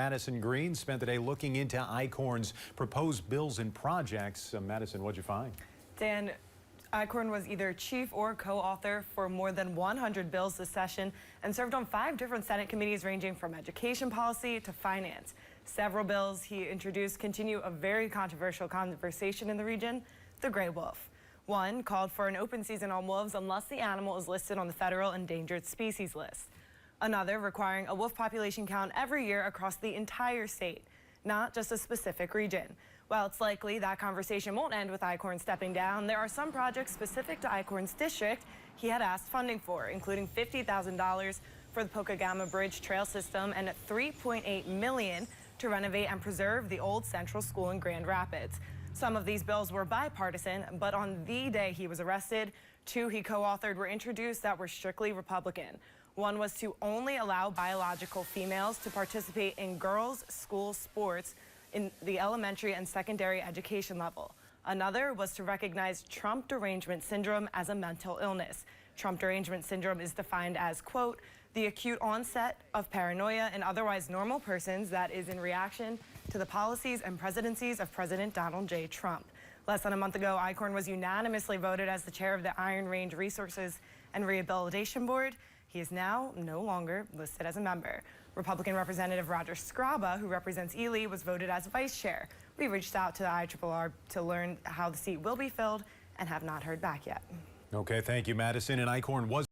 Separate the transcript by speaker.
Speaker 1: Madison Green spent the day looking into Eichorn's proposed bills and projects. Madison, what'd you find?
Speaker 2: Dan, Eichorn was either chief or co-author for more than 100 bills this session and served on 5 different Senate committees ranging from education policy to finance. Several bills he introduced continue a very controversial conversation in the region, the gray wolf. One called for an open season on wolves unless the animal is listed on the federal endangered species list. Another requiring a wolf population count every year across the entire state, not just a specific region. While it's likely that conversation won't end with Eichorn stepping down, there are some projects specific to Eichorn's district he had asked funding for, including $50,000 for the Pocagama Bridge Trail System and $3.8 million to renovate and preserve the old Central School in Grand Rapids. Some of these bills were bipartisan, but on the day he was arrested, 2 he co-authored were introduced that were strictly Republican. One was to only allow biological females to participate in girls' school sports in the elementary and secondary education level. Another was to recognize Trump derangement syndrome as a mental illness. Trump derangement syndrome is defined as, quote, the acute onset of paranoia in otherwise normal persons that is in reaction to the policies and presidencies of President Donald J. Trump. Less than a month ago, Eichorn was unanimously voted as the chair of the Iron Range Resources and Rehabilitation Board. He is now no longer listed as a member. Republican Representative Roger Scraba, who represents Ely, was voted as vice chair. We reached out to the IRRR to learn how the seat will be filled and have not heard back yet.
Speaker 1: Okay, thank you, Madison. And Eichorn was